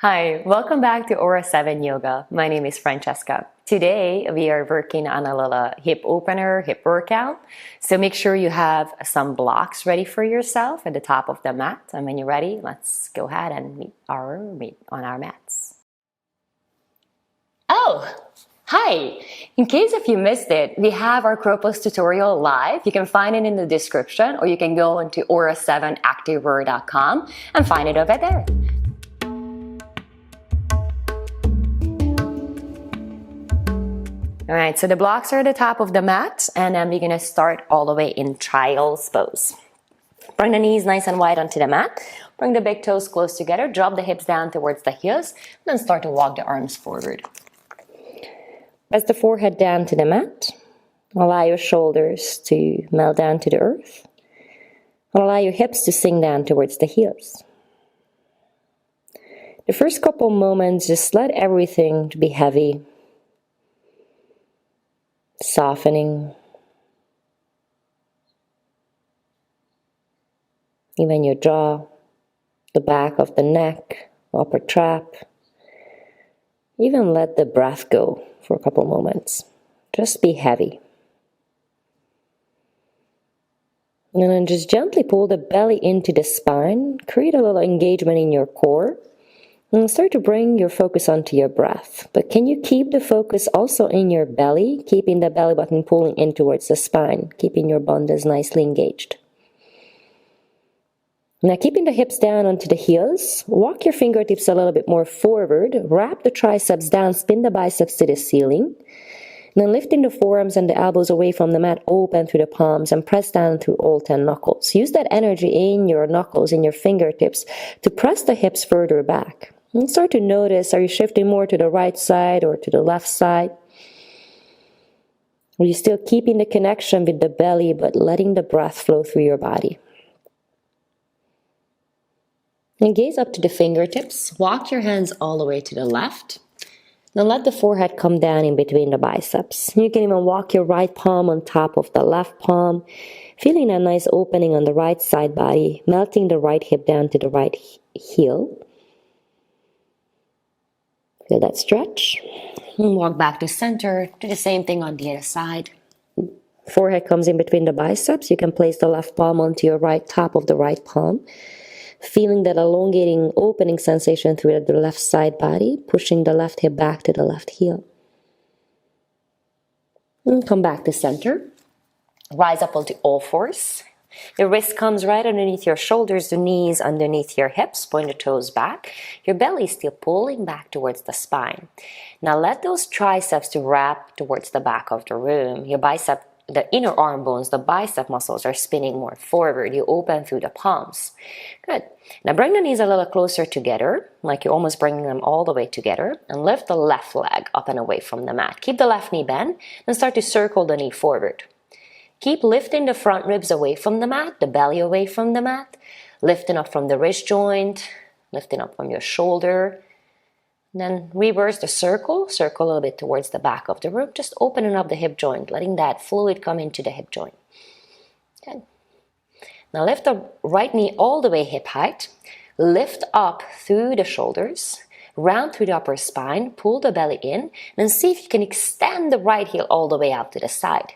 Hi, welcome back to Aura7 Yoga. My name is Francesca. Today we are working on a little hip opener, hip workout. So make sure you have some blocks ready for yourself at the top of the mat. And when you're ready, let's go ahead and meet on our mats. Oh, hi! In case if you missed it, we have our crow pose tutorial live. You can find it in the description, or you can go into Aura7Activewear.com and find it over there. All right, so the blocks are at the top of the mat, and then we're gonna start all the way in child's pose. Bring the knees nice and wide onto the mat. Bring the big toes close together. Drop the hips down towards the heels, and then start to walk the arms forward. Press the forehead down to the mat. Allow your shoulders to melt down to the earth. Allow your hips to sink down towards the heels. The first couple moments, just let everything be heavy. Softening. Even your jaw, the back of the neck, upper trap. Even let the breath go for a couple moments. Just be heavy. And then just gently pull the belly into the spine. Create a little engagement in your core. And start to bring your focus onto your breath. But can you keep the focus also in your belly? Keeping the belly button pulling in towards the spine. Keeping your bandhas nicely engaged. Now keeping the hips down onto the heels. Walk your fingertips a little bit more forward. Wrap the triceps down. Spin the biceps to the ceiling. And then lifting the forearms and the elbows away from the mat. Open through the palms and press down through all 10 knuckles. Use that energy in your knuckles, in your fingertips, to press the hips further back. And start to notice, are you shifting more to the right side or to the left side? Are you still keeping the connection with the belly but letting the breath flow through your body? And gaze up to the fingertips. Walk your hands all the way to the left. Then let the forehead come down in between the biceps. You can even walk your right palm on top of the left palm. Feeling a nice opening on the right side body. Melting the right hip down to the right heel. Feel that stretch. And walk back to center. Do the same thing on the other side. Forehead comes in between the biceps. You can place the left palm onto your right top of the right palm. Feeling that elongating, opening sensation through the left side body. Pushing the left hip back to the left heel. And come back to center. Rise up onto all fours. The wrist comes right underneath your shoulders, the knees underneath your hips, point the toes back. Your belly is still pulling back towards the spine. Now let those triceps to wrap towards the back of the room. Your bicep, the inner arm bones, the bicep muscles are spinning more forward. You open through the palms. Good. Now bring the knees a little closer together, like you're almost bringing them all the way together, and lift the left leg up and away from the mat. Keep the left knee bent, and start to circle the knee forward. Keep lifting the front ribs away from the mat, the belly away from the mat, lifting up from the wrist joint, lifting up from your shoulder. And then reverse the circle a little bit towards the back of the room, just opening up the hip joint, letting that fluid come into the hip joint. Good. Now lift the right knee all the way hip height, lift up through the shoulders, round through the upper spine, pull the belly in, and see if you can extend the right heel all the way out to the side.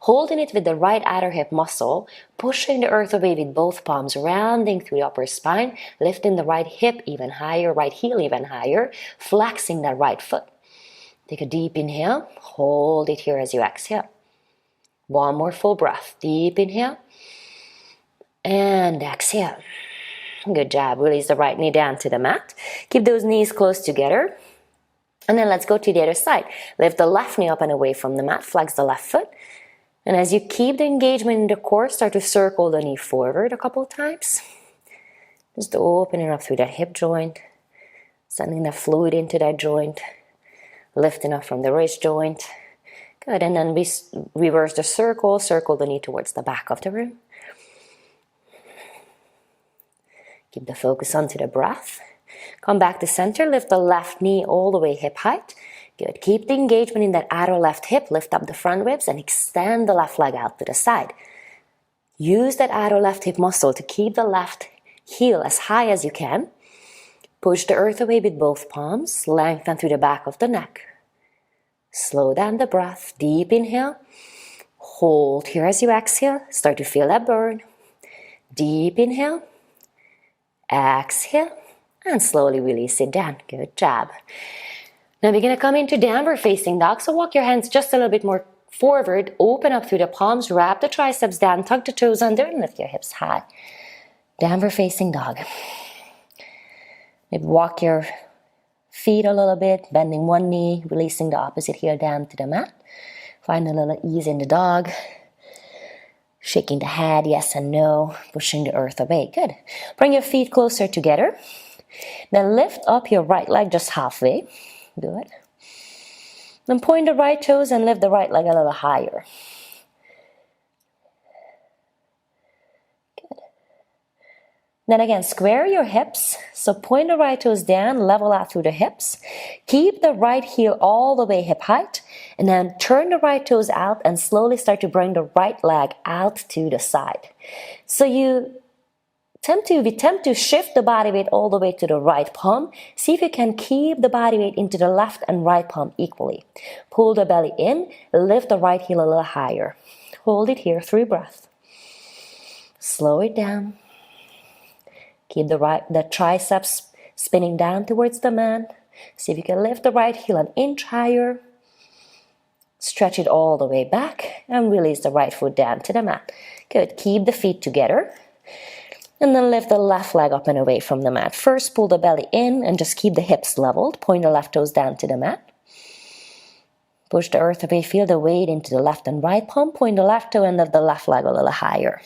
Holding it with the right outer hip muscle, pushing the earth away with both palms, rounding through the upper spine, lifting the right hip even higher, right heel even higher, flexing that right foot. Take a deep inhale, hold it here as you exhale. One more full breath, deep inhale, and exhale. Good job, release the right knee down to the mat. Keep those knees close together. And then let's go to the other side. Lift the left knee up and away from the mat, flex the left foot. And as you keep the engagement in the core, start to circle the knee forward a couple of times. Just opening up through that hip joint, sending that fluid into that joint, lifting up from the wrist joint. Good, and then we reverse the circle the knee towards the back of the room. Keep the focus onto the breath. Come back to center, lift the left knee all the way hip height. Good. Keep the engagement in that outer left hip. Lift up the front ribs and extend the left leg out to the side. Use that outer left hip muscle to keep the left heel as high as you can. Push the earth away with both palms. Lengthen through the back of the neck. Slow down the breath. Deep inhale. Hold here as you exhale. Start to feel that burn. Deep inhale. Exhale. And slowly release it down. Good job. Now we're going to come into downward facing dog. So walk your hands just a little bit more forward. Open up through the palms. Wrap the triceps down. Tuck the toes under and lift your hips high. Downward facing dog. Maybe walk your feet a little bit. Bending one knee. Releasing the opposite heel down to the mat. Find a little ease in the dog. Shaking the head, yes and no. Pushing the earth away. Good. Bring your feet closer together. Then lift up your right leg just halfway. Good. Then point the right toes and lift the right leg a little higher. Good. Then again, square your hips. So point the right toes down, level out through the hips. Keep the right heel all the way hip height. And then turn the right toes out and slowly start to bring the right leg out to the side. So you attempt to shift the body weight all the way to the right palm. See if you can keep the body weight into the left and right palm equally. Pull the belly in, lift the right heel a little higher. Hold it here, 3 breaths. Slow it down. Keep the triceps spinning down towards the mat. See if you can lift the right heel an inch higher. Stretch it all the way back and release the right foot down to the mat. Good. Keep the feet together. And then lift the left leg up and away from the mat. First, pull the belly in and just keep the hips leveled. Point the left toes down to the mat. Push the earth away. Feel the weight into the left and right palm. Point the left toe and lift the left leg a little higher.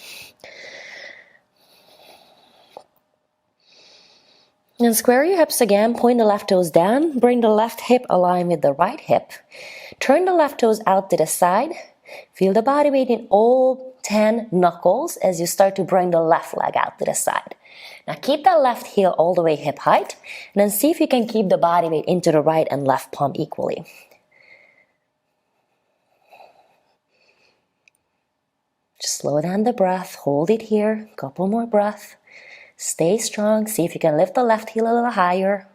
And square your hips again. Point the left toes down. Bring the left hip aligned with the right hip. Turn the left toes out to the side. Feel the body weight in all 10 knuckles as you start to bring the left leg out to the side. Now keep that left heel all the way hip height. And then see if you can keep the body weight into the right and left palm equally. Just slow down the breath. Hold it here. Couple more breaths. Stay strong. See if you can lift the left heel a little higher.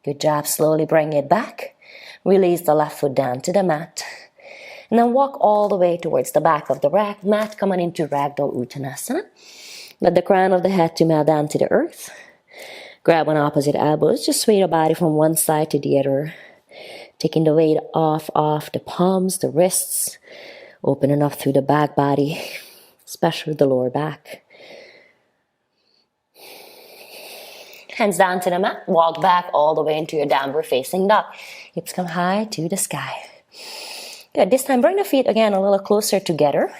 Good job. Slowly bring it back. Release the left foot down to the mat. And then walk all the way towards the back of the mat. Come on into Ragdoll Uttanasana. Let the crown of the head to melt down to the earth. Grab on opposite elbows. Just sway the body from one side to the other. Taking the weight off the palms, the wrists. Opening up through the back body, especially the lower back. Hands down to the mat. Walk back all the way into your downward facing dog. Hips come high to the sky. Good. This time, bring the feet again a little closer together.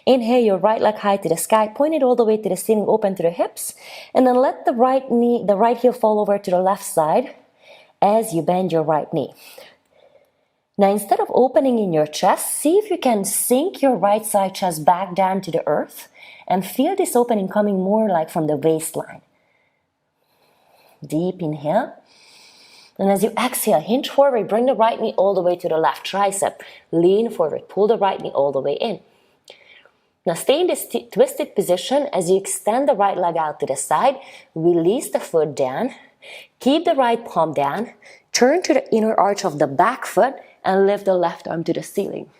Inhale your right leg high to the sky. Point it all the way to the ceiling, open to the hips. And then let the right heel fall over to the left side as you bend your right knee. Now, instead of opening in your chest, see if you can sink your right side chest back down to the earth and feel this opening coming more like from the waistline. Deep inhale. And as you exhale, hinge forward, bring the right knee all the way to the left tricep. Lean forward, pull the right knee all the way in. Now stay in this twisted position as you extend the right leg out to the side. Release the foot down. Keep the right palm down. Turn to the inner arch of the back foot and lift the left arm to the ceiling.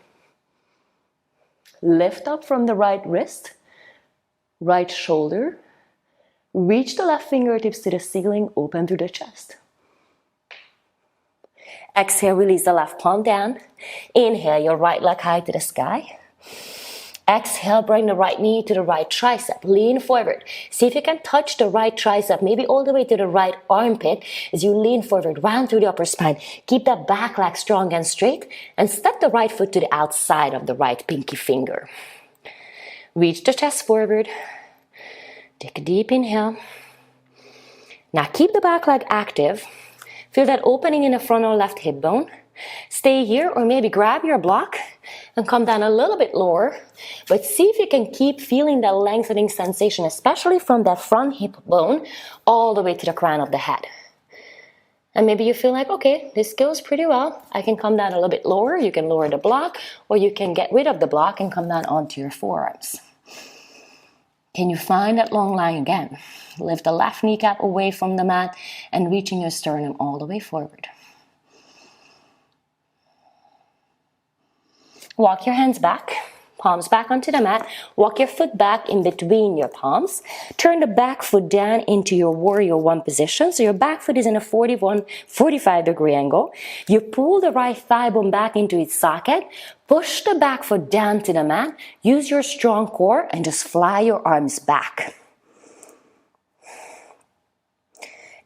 Lift up from the right wrist, right shoulder. Reach the left fingertips to the ceiling, open through the chest. Exhale, release the left palm down. Inhale, your right leg high to the sky. Exhale, bring the right knee to the right tricep. Lean forward. See if you can touch the right tricep, maybe all the way to the right armpit as you lean forward, round through the upper spine. Keep that back leg strong and straight and step the right foot to the outside of the right pinky finger. Reach the chest forward. Take a deep inhale. Now keep the back leg active. Feel that opening in the frontal left hip bone. Stay here or maybe grab your block and come down a little bit lower. But see if you can keep feeling that lengthening sensation, especially from that front hip bone all the way to the crown of the head. And maybe you feel like, okay, this goes pretty well. I can come down a little bit lower. You can lower the block or you can get rid of the block and come down onto your forearms. Can you find that long line again? Lift the left kneecap away from the mat and reaching your sternum all the way forward. Walk your hands back, palms back onto the mat. Walk your foot back in between your palms. Turn the back foot down into your warrior one position. So your back foot is in a 45-degree angle. You pull the right thigh bone back into its socket. Push the back foot down to the mat. Use your strong core and just fly your arms back.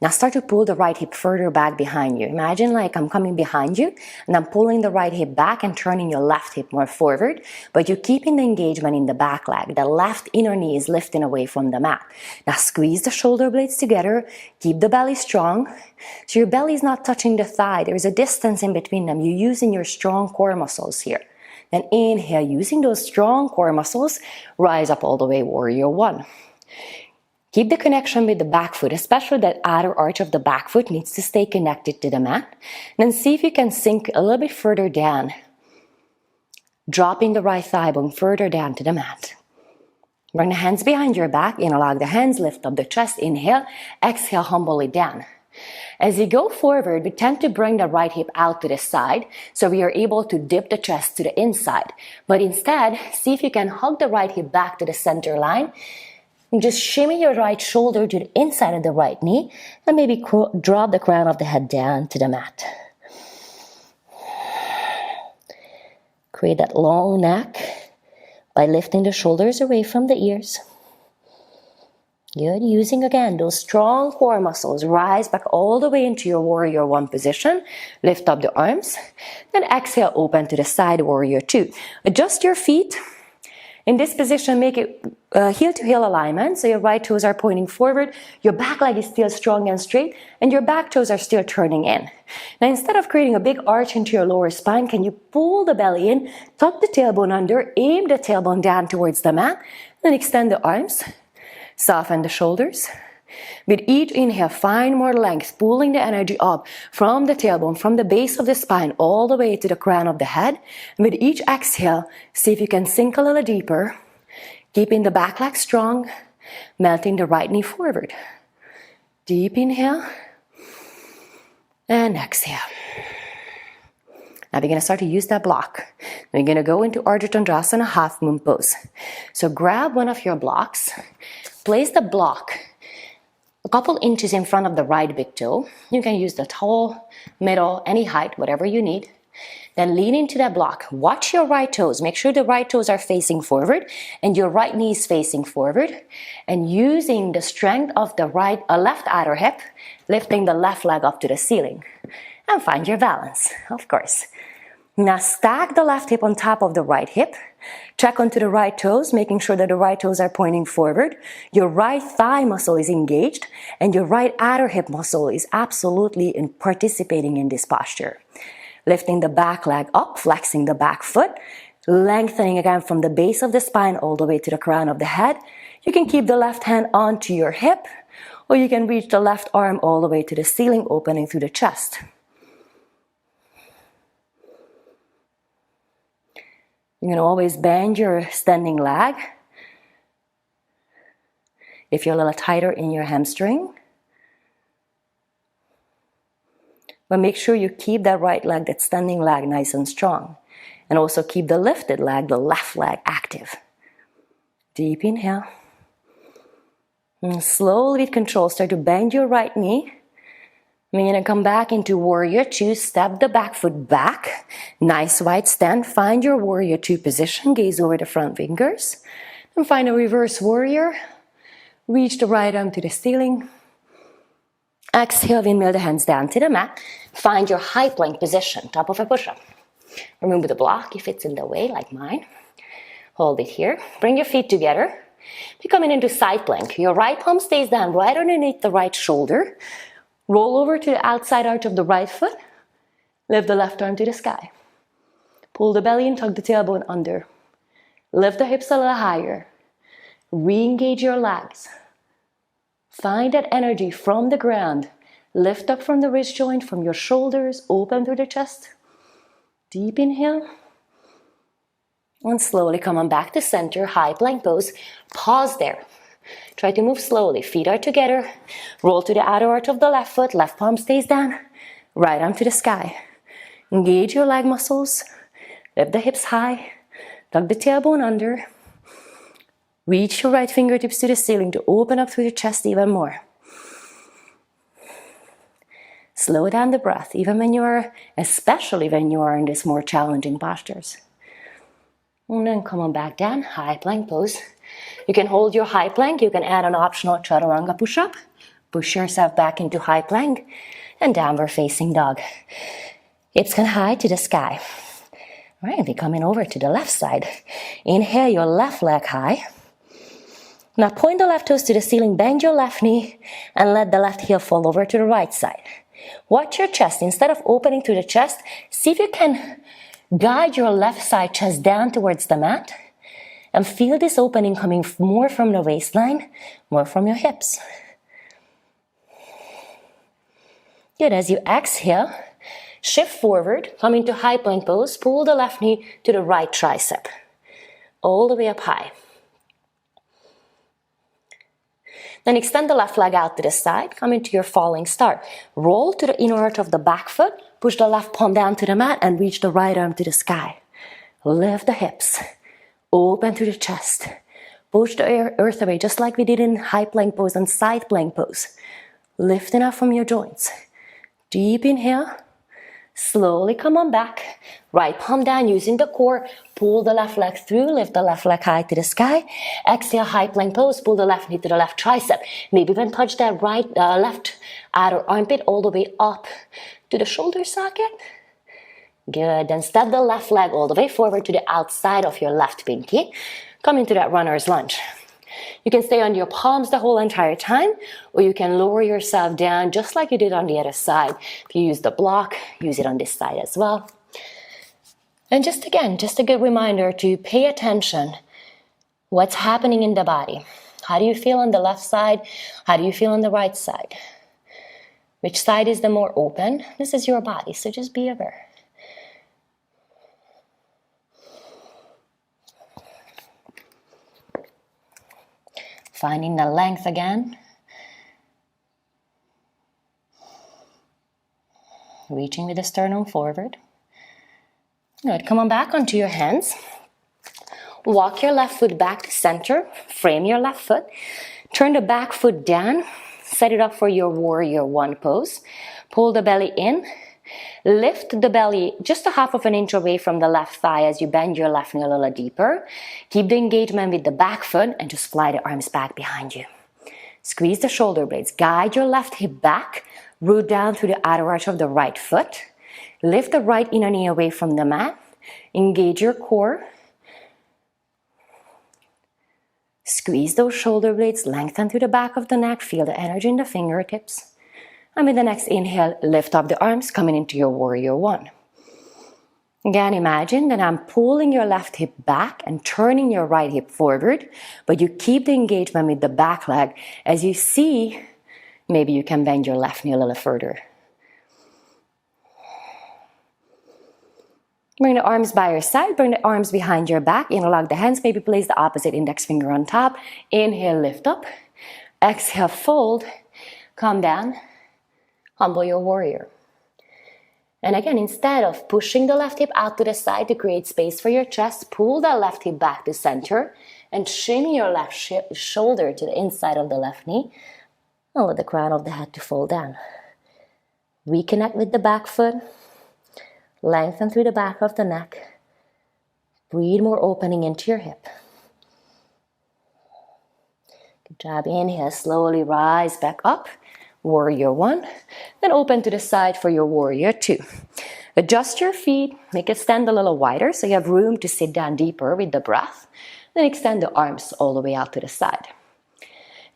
Now start to pull the right hip further back behind you. Imagine like I'm coming behind you and I'm pulling the right hip back and turning your left hip more forward, but you're keeping the engagement in the back leg. The left inner knee is lifting away from the mat. Now squeeze the shoulder blades together. Keep the belly strong. So your belly is not touching the thigh. There's a distance in between them. You're using your strong core muscles here. Then inhale, using those strong core muscles, rise up all the way, warrior one. Keep the connection with the back foot, especially that outer arch of the back foot needs to stay connected to the mat. And then see if you can sink a little bit further down, dropping the right thigh bone further down to the mat. Bring the hands behind your back, interlock the hands, lift up the chest, inhale, exhale, humble it down. As you go forward, we tend to bring the right hip out to the side, so we are able to dip the chest to the inside. But instead, see if you can hug the right hip back to the center line. And just shimmy your right shoulder to the inside of the right knee and maybe drop the crown of the head down to the mat. Create that long neck by lifting the shoulders away from the ears. Good. Using again those strong core muscles. Rise back all the way into your warrior one position. Lift up the arms. Then exhale, open to the side, warrior two. Adjust your feet. In this position, make it heel-to-heel alignment, so your right toes are pointing forward, your back leg is still strong and straight, and your back toes are still turning in. Now, instead of creating a big arch into your lower spine, can you pull the belly in, tuck the tailbone under, aim the tailbone down towards the mat, then extend the arms, soften the shoulders. With each inhale, find more length, pulling the energy up from the tailbone, from the base of the spine, all the way to the crown of the head. And with each exhale, see if you can sink a little deeper, keeping the back leg strong, melting the right knee forward. Deep inhale and exhale. Now we're going to start to use that block. We're going to go into Ardha Chandrasana, half moon pose. So grab one of your blocks, place the block a couple inches in front of the right big toe. You can use the tall, middle, any height, whatever you need. Then lean into that block. Watch your right toes. Make sure the right toes are facing forward and your right knee is facing forward. And using the strength of the left outer hip, lifting the left leg up to the ceiling. And find your balance, of course. Now stack the left hip on top of the right hip. Check onto the right toes, making sure that the right toes are pointing forward. Your right thigh muscle is engaged and your right outer hip muscle is absolutely participating in this posture. Lifting the back leg up, flexing the back foot, lengthening again from the base of the spine all the way to the crown of the head. You can keep the left hand onto your hip, or you can reach the left arm all the way to the ceiling, opening through the chest. You can always bend your standing leg if you're a little tighter in your hamstring. But make sure you keep that right leg, that standing leg, nice and strong. And also keep the lifted leg, the left leg, active. Deep inhale. And slowly with control, start to bend your right knee. We're going to come back into warrior two. Step the back foot back. Nice wide stand. Find your warrior two position. Gaze over the front fingers. And find a reverse warrior. Reach the right arm to the ceiling. Exhale, windmill the hands down to the mat. Find your high plank position, top of a push-up. Remove the block if it's in the way, like mine. Hold it here. Bring your feet together. Be coming into side plank. Your right palm stays down right underneath the right shoulder. Roll over to the outside arch of the right foot. Lift the left arm to the sky. Pull the belly and tuck the tailbone under. Lift the hips a little higher. Re-engage your legs. Find that energy from the ground. Lift up from the wrist joint, from your shoulders, open through the chest. Deep inhale. And slowly come on back to center, high plank pose. Pause there. Try to move slowly. Feet are together. Roll to the outer arch of the left foot. Left palm stays down. Right arm to the sky. Engage your leg muscles. Lift the hips high. Tuck the tailbone under. Reach your right fingertips to the ceiling to open up through the chest even more. Slow down the breath, especially when you are in these more challenging postures. And then come on back down, high plank pose. You can hold your high plank. You can add an optional chaturanga push-up. Push yourself back into high plank and downward facing dog. Hips can high to the sky. All right, we're coming over to the left side. Inhale your left leg high. Now point the left toes to the ceiling, bend your left knee, and let the left heel fall over to the right side. Watch your chest. Instead of opening to the chest, see if you can guide your left side chest down towards the mat, and feel this opening coming more from the waistline, more from your hips. Good. As you exhale, shift forward, come into high plank pose, pull the left knee to the right tricep, all the way up high. Then extend the left leg out to the side, come into your falling start. Roll to the inner arch of the back foot, push the left palm down to the mat and reach the right arm to the sky. Lift the hips, open through the chest. Push the earth away just like we did in high plank pose and side plank pose. Lifting up from your joints. Deep inhale. Slowly come on back. Right palm down using the core. Pull the left leg through. Lift the left leg high to the sky. Exhale, high plank pose. Pull the left knee to the left tricep. Maybe even touch that left outer armpit all the way up to the shoulder socket. Good. Then step the left leg all the way forward to the outside of your left pinky. Come into that runner's lunge. You can stay on your palms the whole entire time, or you can lower yourself down just like you did on the other side. If you use the block, use it on this side as well. And just a good reminder to pay attention. What's happening in the body? How do you feel on the left side? How do you feel on the right side? Which side is the more open? This is your body, so just be aware. Finding the length again. Reaching with the sternum forward. Good. Come on back onto your hands. Walk your left foot back to center. Frame your left foot. Turn the back foot down. Set it up for your warrior one pose. Pull the belly in. Lift the belly just a half of an inch away from the left thigh as you bend your left knee a little deeper. Keep the engagement with the back foot and just fly the arms back behind you. Squeeze the shoulder blades. Guide your left hip back. Root down through the outer arch of the right foot. Lift the right inner knee away from the mat. Engage your core. Squeeze those shoulder blades. Lengthen through the back of the neck. Feel the energy in the fingertips. And with the next inhale, lift up the arms, coming into your warrior one. Again, imagine that I'm pulling your left hip back and turning your right hip forward, but you keep the engagement with the back leg. As you see, maybe you can bend your left knee a little further. Bring the arms by your side, bring the arms behind your back, interlock the hands, maybe place the opposite index finger on top. Inhale, lift up. Exhale, fold. Come down. Humble your warrior. And again, instead of pushing the left hip out to the side to create space for your chest, pull the left hip back to center and shimmy your left shoulder to the inside of the left knee and let the crown of the head to fall down. Reconnect with the back foot. Lengthen through the back of the neck. Breathe more opening into your hip. Good job. Inhale, slowly rise back up. Warrior one, then open to the side for your warrior two. Adjust your feet, make it stand a little wider so you have room to sit down deeper with the breath. Then extend the arms all the way out to the side.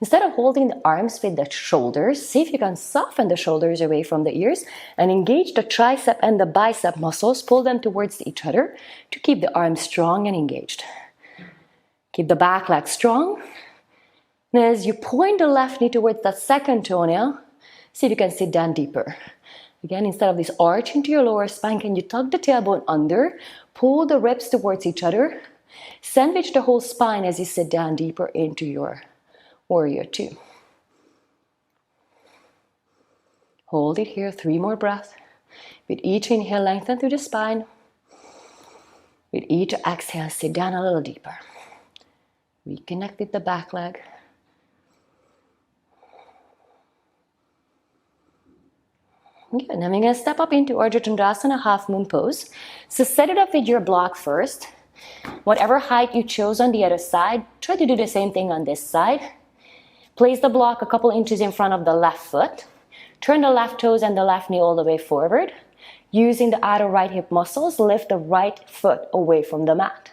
Instead of holding the arms with the shoulders, see if you can soften the shoulders away from the ears and engage the tricep and the bicep muscles. Pull them towards each other to keep the arms strong and engaged. Keep the back leg strong. And as you point the left knee towards that second toenail, see if you can sit down deeper. Again, instead of this arch into your lower spine, can you tuck the tailbone under, pull the ribs towards each other, sandwich the whole spine as you sit down deeper into your Warrior 2. Hold it here, 3 more breaths. With each inhale, lengthen through the spine. With each exhale, sit down a little deeper. Reconnect with the back leg. Good. Now we're going to step up into Ardha Chandrasana, half moon pose. So set it up with your block first. Whatever height you chose on the other side, try to do the same thing on this side. Place the block a couple inches in front of the left foot. Turn the left toes and the left knee all the way forward. Using the outer right hip muscles, lift the right foot away from the mat.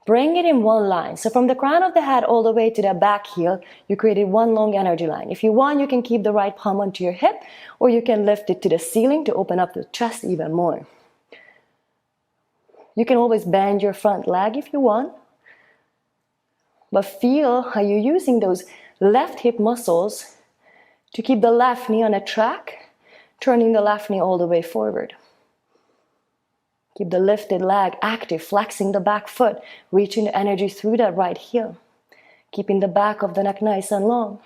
Bring it in one line. So from the crown of the head all the way to the back heel, you created one long energy line. If you want, you can keep the right palm onto your hip, or you can lift it to the ceiling to open up the chest even more. You can always bend your front leg if you want. But feel how you're using those left hip muscles to keep the left knee on a track, turning the left knee all the way forward. Keep the lifted leg active, flexing the back foot, reaching the energy through that right heel. Keeping the back of the neck nice and long.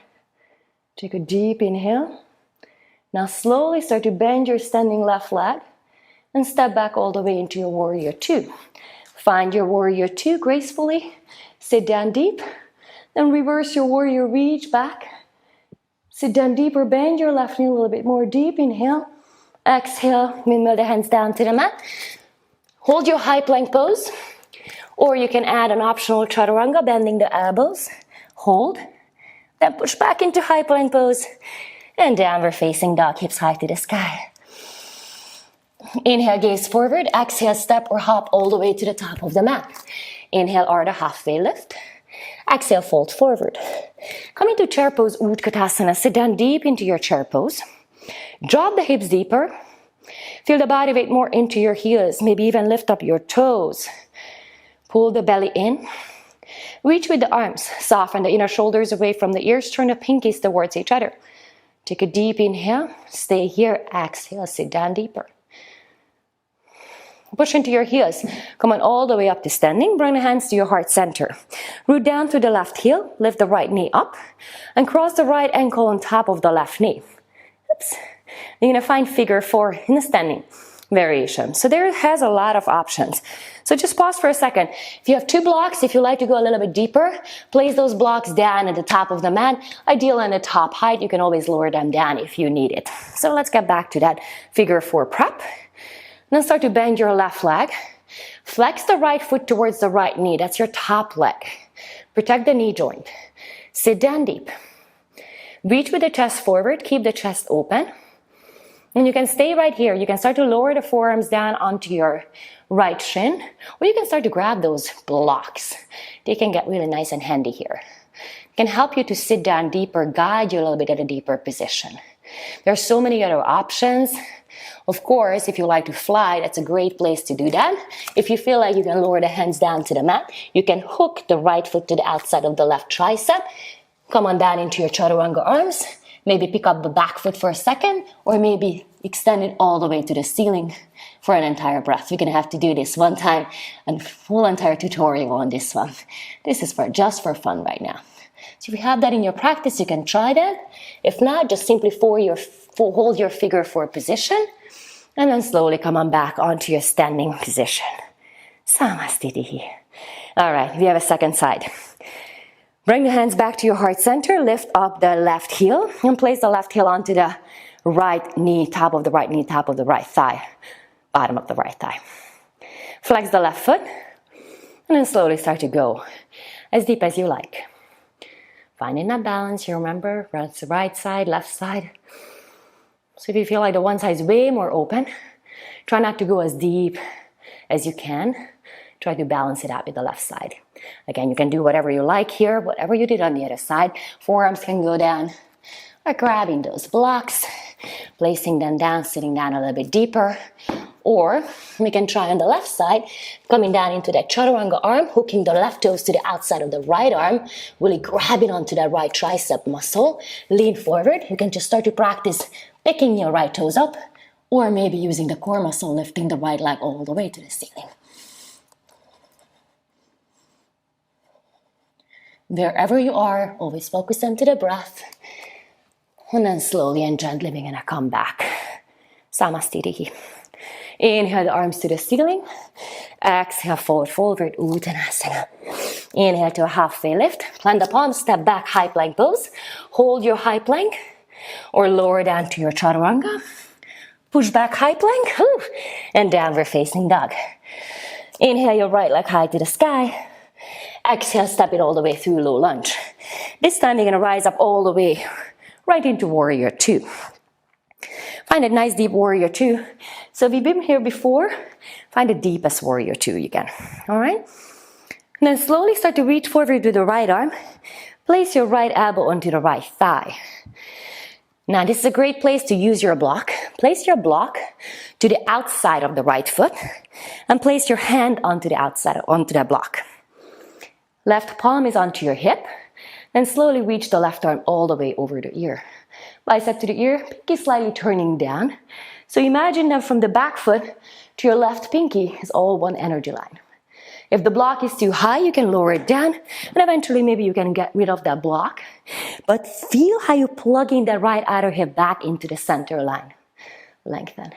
Take a deep inhale. Now slowly start to bend your standing left leg and step back all the way into your Warrior 2. Find your Warrior 2 gracefully. Sit down deep. Then reverse your Warrior, reach back. Sit down deeper, bend your left knee a little bit more. Deep inhale. Exhale, windmill the hands down to the mat. Hold your high plank pose. Or you can add an optional chaturanga, bending the elbows. Hold. Then push back into high plank pose. And downward facing dog, hips high to the sky. Inhale, gaze forward. Exhale, step or hop all the way to the top of the mat. Inhale, Ardha halfway lift. Exhale, fold forward. Come into chair pose, Utkatasana. Sit down deep into your chair pose. Drop the hips deeper. Feel the body weight more into your heels. Maybe even lift up your toes. Pull the belly in. Reach with the arms. Soften the inner shoulders away from the ears. Turn the pinkies towards each other. Take a deep inhale. Stay here. Exhale, sit down deeper. Push into your heels. Come on all the way up to standing. Bring the hands to your heart center. Root down through the left heel. Lift the right knee up. And cross the right ankle on top of the left knee. Oops. You're going to find figure 4 in the standing variation. So there has a lot of options. So just pause for a second. If you have 2 blocks, if you like to go a little bit deeper, place those blocks down at the top of the mat. Ideal on the top height. You can always lower them down if you need it. So let's get back to that figure 4 prep. Then start to bend your left leg. Flex the right foot towards the right knee. That's your top leg. Protect the knee joint. Sit down deep. Reach with the chest forward. Keep the chest open. And you can stay right here. You can start to lower the forearms down onto your right shin. Or you can start to grab those blocks. They can get really nice and handy here. It can help you to sit down deeper, guide you a little bit at a deeper position. There are so many other options. Of course, if you like to fly, that's a great place to do that. If you feel like you can lower the hands down to the mat, you can hook the right foot to the outside of the left tricep. Come on down into your chaturanga arms. Maybe pick up the back foot for a second, or maybe extend it all the way to the ceiling for an entire breath. We're going to have to do this one time and full entire tutorial on this one. This is just for fun right now. So if you have that in your practice, you can try that. If not, just simply hold your figure 4 position and then slowly come on back onto your standing position. Samastiti. All right, we have a second side. Bring the hands back to your heart center. Lift up the left heel and place the left heel onto the right knee, top of the right knee, top of the right thigh, bottom of the right thigh. Flex the left foot and then slowly start to go as deep as you like. Finding that balance, you remember, right side, left side. So if you feel like the one side is way more open, try not to go as deep as you can. Try to balance it out with the left side. Again, you can do whatever you like here, whatever you did on the other side. Forearms can go down. Or grabbing those blocks, placing them down, sitting down a little bit deeper. Or we can try on the left side, coming down into that chaturanga arm, hooking the left toes to the outside of the right arm, really grabbing onto that right tricep muscle. Lean forward. You can just start to practice picking your right toes up, or maybe using the core muscle, lifting the right leg all the way to the ceiling. Wherever you are, always focus into the breath. And then slowly and gently we're gonna come back. Samastitihi. Inhale the arms to the ceiling. Exhale, forward, Uttanasana. Inhale to a halfway lift. Plant the palms, step back, high plank pose. Hold your high plank or lower down to your chaturanga. Push back, high plank. And downward facing dog. Inhale your right leg high to the sky. Exhale, step it all the way through low lunge. This time you're gonna rise up all the way right into warrior two. Find a nice deep warrior two. So if you've been here before, find the deepest warrior two you can. All right? And then slowly start to reach forward with the right arm. Place your right elbow onto the right thigh. Now this is a great place to use your block. Place your block to the outside of the right foot and place your hand onto the outside, onto the block. Left palm is onto your hip. Then slowly reach the left arm all the way over the ear. Bicep to the ear, pinky slightly turning down. So imagine that from the back foot to your left pinky is all one energy line. If the block is too high, you can lower it down, and eventually maybe you can get rid of that block. But feel how you plug in that right outer hip back into the center line. Lengthen.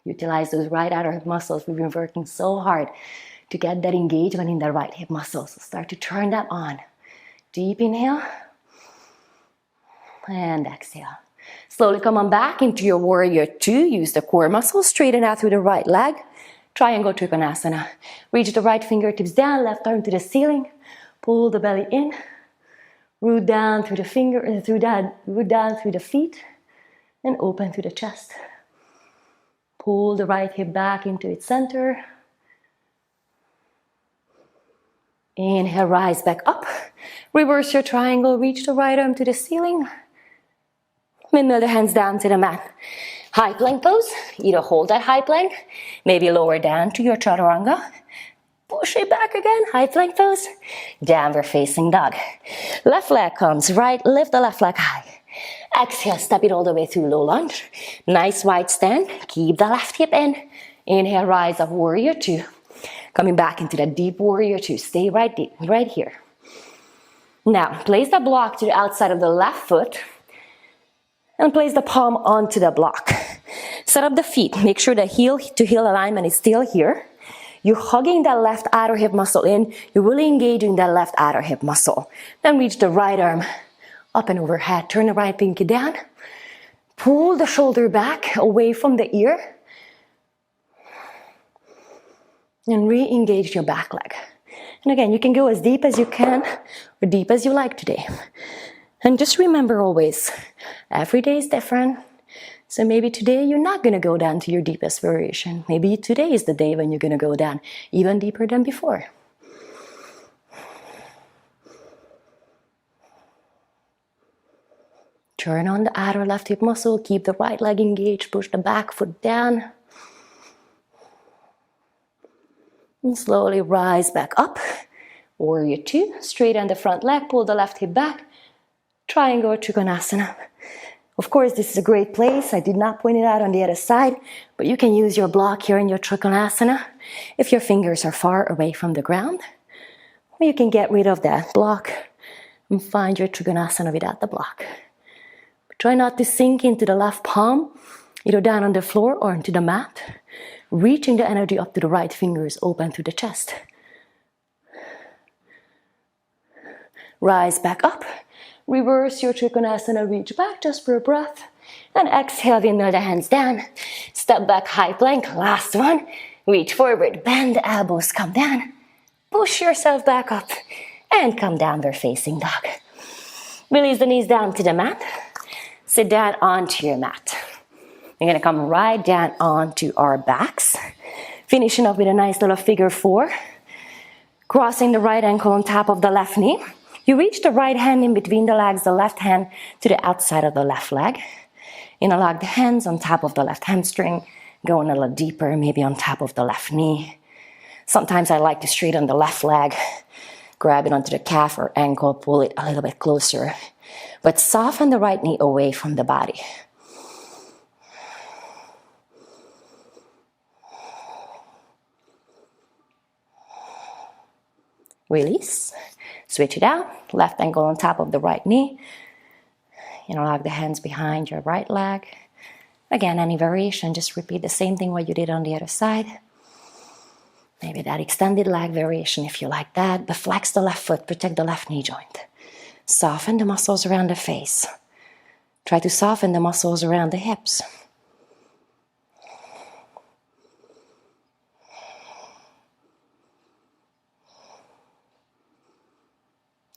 Utilize those right outer hip muscles. We've been working so hard to get that engagement in the right hip muscles. So start to turn that on. Deep inhale. And exhale. Slowly come on back into your warrior two. Use the core muscles. Straighten out through the right leg. Triangle Trikonasana. Reach the right fingertips down, left arm to the ceiling. Pull the belly in. Root down through the root down through the feet. And open through the chest. Pull the right hip back into its center. Inhale, rise back up. Reverse your triangle, reach the right arm to the ceiling. Windmill the hands down to the mat. High plank pose. Either hold that high plank, maybe lower down to your chaturanga. Push it back again, high plank pose. Downward facing dog. Left leg comes right, lift the left leg high. Exhale, step it all the way through low lunge. Nice wide stand, keep the left hip in. Inhale, rise up, warrior two. Coming back into that deep warrior two. Stay right deep, right here. Now, place the block to the outside of the left foot and place the palm onto the block. Set up the feet. Make sure the heel to heel alignment is still here. You're hugging that left outer hip muscle in. You're really engaging that left outer hip muscle. Then reach the right arm up and overhead. Turn the right pinky down. Pull the shoulder back away from the ear. And re-engage your back leg. And again, you can go as deep as you can or deep as you like today. And just remember always, every day is different. So maybe today you're not going to go down to your deepest variation. Maybe today is the day when you're going to go down even deeper than before. Turn on the outer left hip muscle. Keep the right leg engaged. Push the back foot down. And slowly rise back up. Warrior two. Straighten the front leg. Pull the left hip back. Triangle Trikonasana. Of course, this is a great place. I did not point it out on the other side, but you can use your block here in your Trikonasana if your fingers are far away from the ground. Or you can get rid of that block and find your Trikonasana without the block. But try not to sink into the left palm, either down on the floor or into the mat. Reaching the energy up to the right fingers, open to the chest. Rise back up. Reverse your Trikonasana, reach back just for a breath. And exhale, windmill the hands down. Step back, high plank, last one. Reach forward, bend the elbows, come down. Push yourself back up and come downward facing dog. Release the knees down to the mat. Sit down onto your mat. You're gonna come right down onto our backs. Finishing up with a nice little figure four. Crossing the right ankle on top of the left knee. You reach the right hand in between the legs, the left hand to the outside of the left leg. Interlock the hands on top of the left hamstring, going a little deeper, maybe on top of the left knee. Sometimes I like to straighten the left leg, grab it onto the calf or ankle, pull it a little bit closer. But soften the right knee away from the body. Release. Switch it out. Left ankle on top of the right knee. Interlock the hands behind your right leg. Again, any variation, just repeat the same thing what you did on the other side. Maybe that extended leg variation if you like that, but flex the left foot, protect the left knee joint. Soften the muscles around the face. Try to soften the muscles around the hips.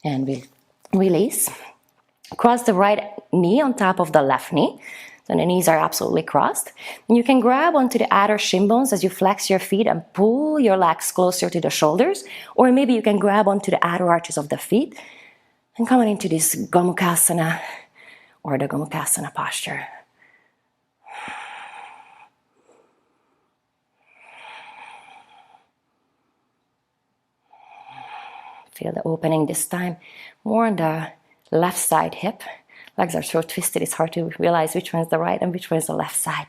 And we release. Cross the right knee on top of the left knee. So the knees are absolutely crossed. And you can grab onto the outer shin bones as you flex your feet and pull your legs closer to the shoulders. Or maybe you can grab onto the outer arches of the feet and come on into this Gomukhasana or the Gomukhasana posture. Feel the opening this time more on the left side hip. Legs are so twisted, it's hard to realize which one is the right and which one is the left side.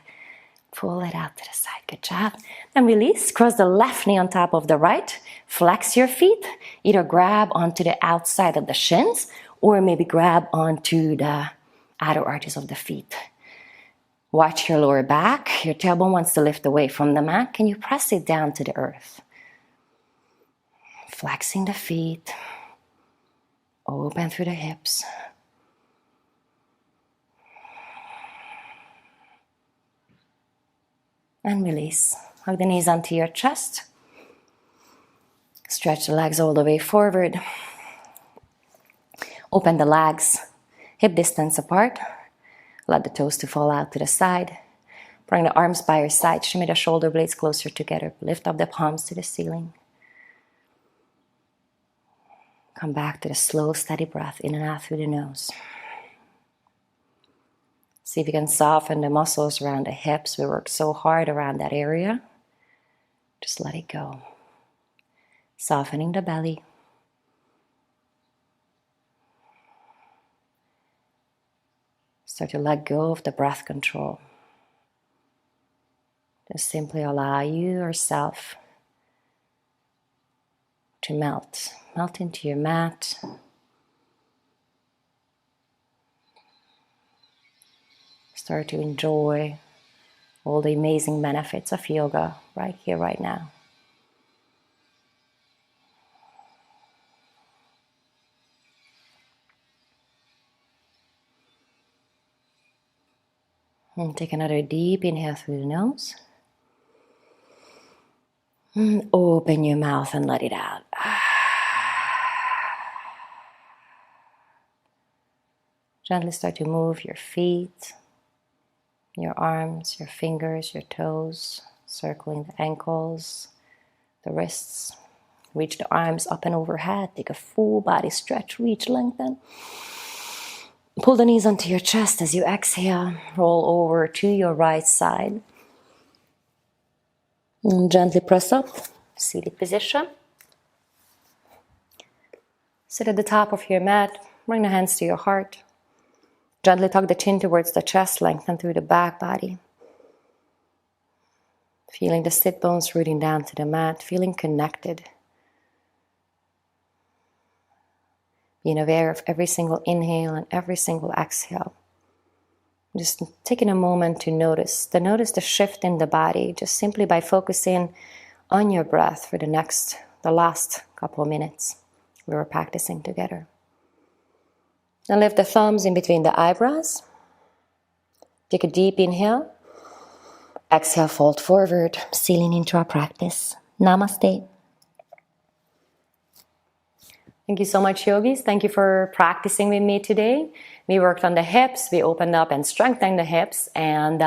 Pull it out to the side, good job. And release, cross the left knee on top of the right. Flex your feet, either grab onto the outside of the shins or maybe grab onto the outer arches of the feet. Watch your lower back. Your tailbone wants to lift away from the mat. Can you press it down to the earth? Flexing the feet. Open through the hips. And release. Hug the knees onto your chest. Stretch the legs all the way forward. Open the legs, hip distance apart. Let the toes to fall out to the side. Bring the arms by your side. Shimmy the shoulder blades closer together. Lift up the palms to the ceiling. Come back to the slow, steady breath in and out through the nose. See if you can soften the muscles around the hips. We work so hard around that area. Just let it go. Softening the belly. Start to let go of the breath control. Just simply allow yourself to melt. Melt into your mat. Start to enjoy all the amazing benefits of yoga right here, right now. And take another deep inhale through the nose. And open your mouth and let it out. Gently start to move your feet, your arms, your fingers, your toes, circling the ankles, the wrists. Reach the arms up and overhead. Take a full body stretch, reach, lengthen. Pull the knees onto your chest as you exhale. Roll over to your right side. And gently press up, seated position. Sit at the top of your mat. Bring the hands to your heart. Gently tuck the chin towards the chest, lengthen through the back body. Feeling the sit bones rooting down to the mat, feeling connected. Being aware of every single inhale and every single exhale. Just taking a moment to notice the shift in the body, just simply by focusing on your breath for the last couple of minutes we were practicing together. Now lift the thumbs in between the eyebrows. Take a deep inhale. Exhale, fold forward, sealing into our practice. Namaste. Thank you so much, yogis. Thank you for practicing with me today. We worked on the hips, we opened up and strengthened the hips, and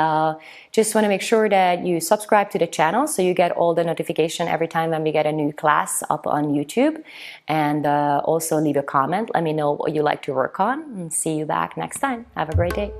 just want to make sure that you subscribe to the channel so you get all the notification every time when we get a new class up on YouTube. And also leave a comment. Let me know what you like to work on, and see you back next time. Have a great day.